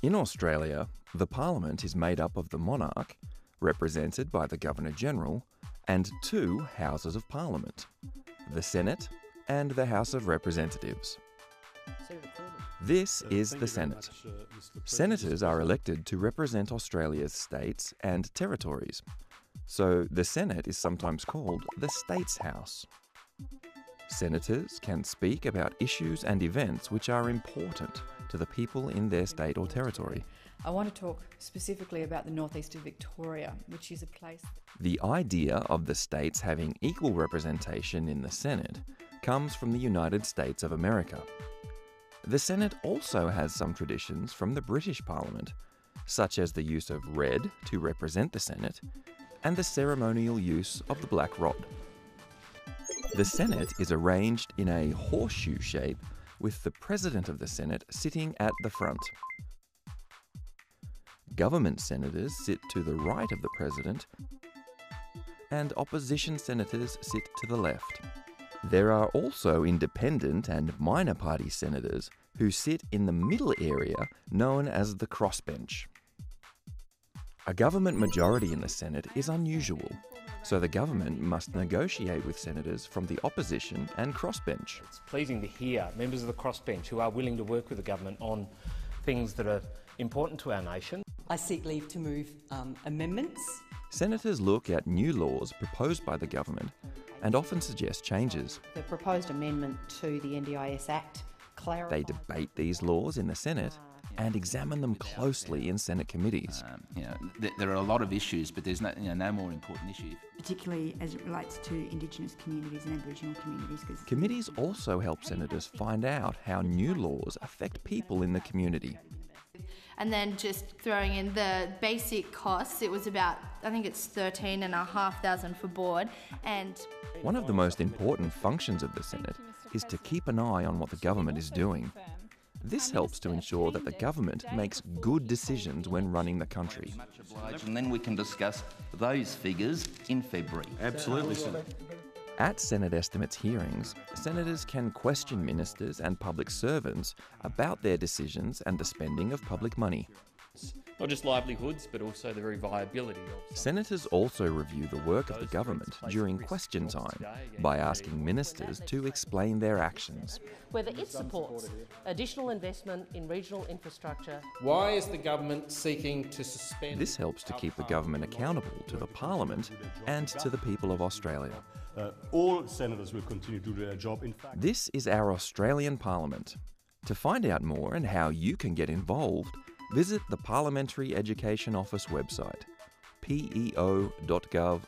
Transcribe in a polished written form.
In Australia, the Parliament is made up of the monarch, represented by the Governor-General, and two Houses of Parliament, the Senate and the House of Representatives. This is the Senate. Senators are elected to represent Australia's states and territories, so the Senate is sometimes called the States House. Senators can speak about issues and events which are important to the people in their state or territory. I want to talk specifically about the northeast of Victoria, which is a place... The idea of the states having equal representation in the Senate comes from the United States of America. The Senate also has some traditions from the British Parliament, such as the use of red to represent the Senate and the ceremonial use of the black rod. The Senate is arranged in a horseshoe shape with the President of the Senate sitting at the front. Government senators sit to the right of the President and opposition senators sit to the left. There are also independent and minor party senators who sit in the middle area known as the crossbench. A government majority in the Senate is unusual, so the government must negotiate with senators from the opposition and crossbench. It's pleasing to hear members of the crossbench who are willing to work with the government on things that are important to our nation. I seek leave to move amendments. Senators look at new laws proposed by the government and often suggest changes. The proposed amendment to the NDIS Act clarifies... They debate these laws in the Senate and examine them closely in Senate committees. There are a lot of issues, but there's no more important issue. Particularly as it relates to Indigenous communities and Aboriginal communities. Committees also help senators find out how new laws affect people in the community. And then just throwing in the basic costs, it was about, I think it's $13,500 for board. And one of the most important functions of the Senate is to keep an eye on what the government is doing. This helps to ensure that the government makes good decisions when running the country. Much obliged, and then we can discuss those figures in February. Absolutely, Senator. At Senate estimates hearings, senators can question ministers and public servants about their decisions and the spending of public money. Not just livelihoods, but also the very viability of... Senators also review the work of the government during question time by asking ministers to explain their actions. Whether it supports additional investment in regional infrastructure. Why is the government seeking to suspend... This helps to keep the government accountable to the Parliament and to the people of Australia. All senators will continue to do their job. In fact, this is our Australian Parliament. To find out more and how you can get involved, visit the Parliamentary Education Office website, peo.gov.au.